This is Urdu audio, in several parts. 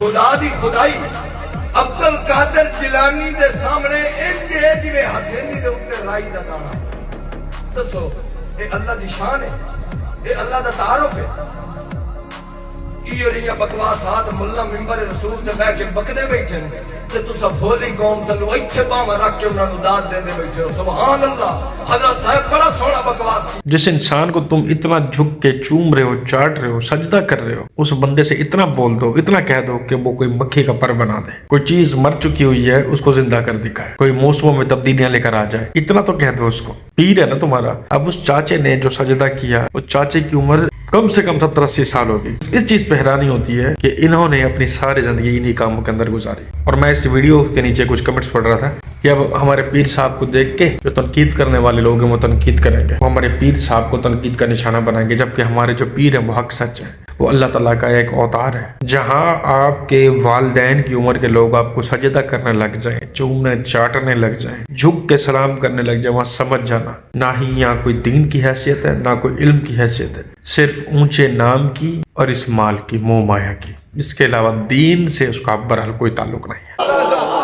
خدا دی خدائی عبد القادر جیلانی دے سامنے انج ہے جویں ہتھیلی دے اوپر رائی دا دانا. دسو اے اللہ دی شان ہے, اے اللہ دا تعارف ہے. یہ بکواسات ملا ممبر رسول تے بیٹھ کے بکدے بیٹھے تے تساں بھولی قوم تلو ایتھے باواں رکھ کے انہاں نوں داد دیندے بیٹھے ہو. سبحان اللہ. حضرت صاحب بڑا سونا بکواس. جس انسان کو تم اتنا جھک کے چوم رہے ہو, چاٹ رہے ہو, سجدہ کر رہے ہو, اس بندے سے اتنا بول دو, اتنا کہہ دو کہ وہ کوئی مکھی کا پر بنا دے. کوئی چیز مر چکی ہوئی ہے اس کو زندہ کر دکھائے, کوئی موسموں میں تبدیلیاں لے کر آ جائے, اتنا تو کہہ دو اس کو. پیر ہے نا تمہارا. اب اس چاچے نے جو سجدہ کیا, اس چاچے کی عمر کم سے کم 70-80 سال ہوگی. اس چیز پہ حیرانی ہوتی ہے کہ انہوں نے اپنی ساری زندگی انہی کاموں کے اندر گزاری. اور میں اس ویڈیو کے نیچے کچھ کمنٹس پڑھ رہا تھا کہ اب ہمارے پیر صاحب کو دیکھ کے جو تنقید کرنے والے لوگ ہیں وہ تنقید کریں گے, وہ ہمارے پیر صاحب کو تنقید کا نشانہ بنائیں گے, جبکہ ہمارے جو پیر ہیں وہ حق سچ ہیں. وہ اللہ تعالیٰ کا ایک اوتار ہے. جہاں آپ کے والدین کی عمر کے لوگ آپ کو سجدہ کرنے لگ جائیں, چومنے چاٹنے لگ جائیں, جھک کے سلام کرنے لگ جائیں, وہاں سمجھ جانا نہ ہی یہاں کوئی دین کی حیثیت ہے نہ کوئی علم کی حیثیت ہے, صرف اونچے نام کی اور اس مال کی, موہ مایا کی. اس کے علاوہ دین سے اس کا برحال کوئی تعلق نہیں ہے.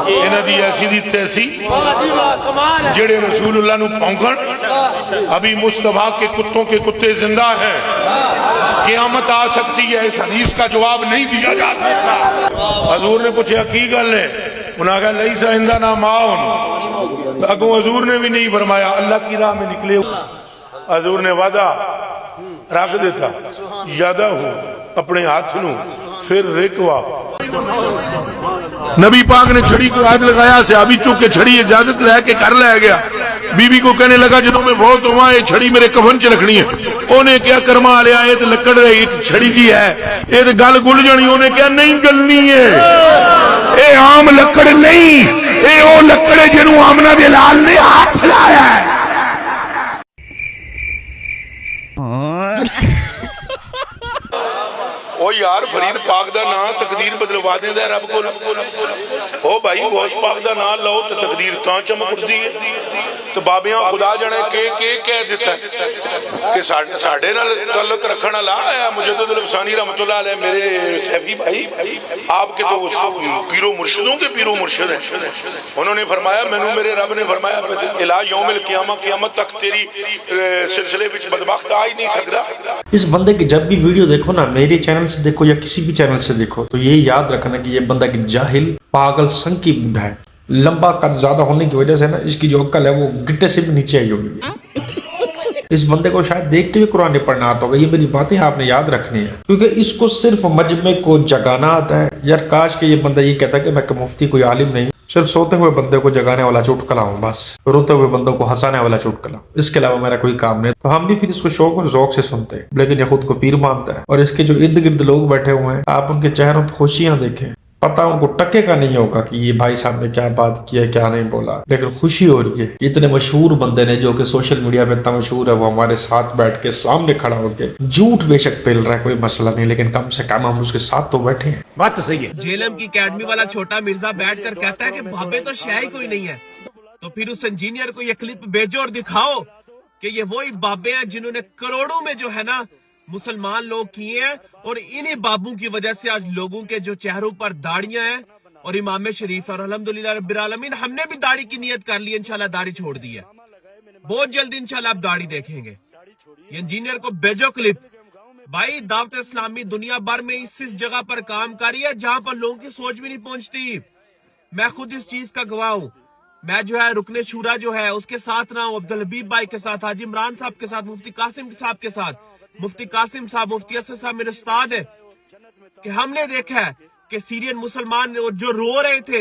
انہاں دی ایسی دی تیسی جڑے رسول اللہ نو پونکن, ابھی مصطفیٰ کے کتوں کے کتے زندہ ہیں. قیامت آ سکتی ہے, اس حدیث کا جواب نہیں دیا جا سکتا. حضور نے پوچھا کی گل ہے, انہوں نے کہا لیسا عندنا ماؤن. اگوں حضور نے بھی نہیں فرمایا اللہ کی راہ میں نکلے. حضور نے وعدہ رکھ دیتا, یادہ ہو اپنے ہاتھ نو پھر رکوا. نبی پاک نے چھڑی کو ہاتھ لگایا, صحابی چوک کے چھڑی اجازت لے کے کر لے گیا. بی بی کو کہنے لگا جنہوں میں بہت ہوا یہ چھڑی میرے کفن چ رکھنی ہے. انہیں کیا کرما لیا, یہ تو لکڑ رہی چھڑی کی ہے, یہ تو گل گل جانی. انہیں کیا نہیں گلنی ہے, اے عام لکڑ نہیں, اے او لکڑ ہے جنہوں آمنہ دے لال نے ہاتھ لایا ہے. او یار فرید پاک دا نام تقدیر بدلوا دیں دے رب کو. او بھائی غوث پاک دا نام لو تو تقدیر تاں چمک دی ہے. تو بابیاں خدا جانے کہہ دیتا ہے کہ ساڑھے نال تعلق رکھنا لا آیا. مجدد الفسانی رحمت اللہ علیہ میرے سیفی بھائی, آپ کے تو پیرو مرشدوں کے پیرو مرشد ہیں. انہوں نے فرمایا مینوں میرے رب نے فرمایا الہ یوم القیامہ, قیامت تک تیری سلسلے وچ بدبخت آ ہی نہیں سکتا. اس بندے کی جب بھی ویڈیو دیکھو نا, میرے چینل سے دیکھو یا کسی بھی چینل سے دیکھو, تو یہ یاد رکھنا کہ یہ بندہ کی جاہل پاگل سنکی بوڑھا ہے. لمبا قد زیادہ ہونے کی وجہ سے نا اس کی جو عقل ہے وہ گٹے سے بھی نیچے آئی ہوگی. اس بندے کو شاید دیکھتے ہوئے قرآن پڑھنا آتا ہوگا. یہ میری باتیں آپ نے یاد رکھنی ہے, کیونکہ اس کو صرف مجمع کو جگانا آتا ہے. یار کاش کہ یہ بندہ یہ کہتا ہے کہ میں مفتی کوئی عالم نہیں, صرف سوتے ہوئے بندے کو جگانے والا چٹکلا ہوں بس, روتے ہوئے بندوں کو ہنسانے والا چٹکلا, اس کے علاوہ میرا کوئی کام نہیں. تو ہم بھی پھر اس کو شوق اور ذوق سے سنتے ہیں, لیکن یہ خود کو پیر مانتا ہے. اور اس کے جو ارد گرد لوگ بیٹھے ہوئے ہیں, آپ ان کے چہروں پہ خوشیاں دیکھیں, پتہ ان کو ٹکے کا نہیں ہوگا کہ یہ بھائی صاحب نے کیا بات کی ہے کیا نہیں بولا, لیکن خوشی ہو رہی ہے. اتنے مشہور بندے نے جو کہ سوشل میڈیا پہ اتنا مشہور ہے, وہ ہمارے ساتھ بیٹھ کے سامنے کھڑا ہو کے جھوٹ بے شک پھیل رہا ہے, کوئی مسئلہ نہیں, لیکن کم سے کم ہم اس کے ساتھ تو بیٹھے ہیں. بات تو صحیح ہے. جیلم کی اکیڈمی والا چھوٹا مرزا بیٹھ کر کہتا ہے کہ بھابے تو شے ہی کوئی نہیں ہے. تو پھر اس انجینئر کو یہ کلپ بھیجو اور دکھاؤ کہ یہ وہی بابے ہیں جنہوں نے کروڑوں میں جو ہے نا مسلمان لوگ کیے ہیں, اور انہی بابوں کی وجہ سے آج لوگوں کے جو چہروں پر داڑیاں ہیں اور امام شریف, اور الحمدللہ رب العالمین ہم نے بھی داڑھی کی نیت کر لی, انشاءاللہ داڑھی چھوڑ دی ہے. بہت جلد انشاءاللہ آپ داڑھی دیکھیں گے. یہ انجینئر کو بھیجو کلپ. بھائی دعوت اسلامی دنیا بھر میں اس جگہ پر کام کر رہی ہے جہاں پر لوگوں کی سوچ بھی نہیں پہنچتی. میں خود اس چیز کا گواہ ہوں. میں جو ہے رکن شورا جو ہے اس کے ساتھ رہا ہوں, عبدالحبیب بھائی کے ساتھ, حاجی عمران صاحب کے ساتھ, مفتی قاسم صاحب کے ساتھ. مفتی قاسم صاحب, مفتی اسد صاحب میرے استاد ہیں, کہ ہم نے دیکھا ہے کہ سیرین مسلمان جو رو رہے تھے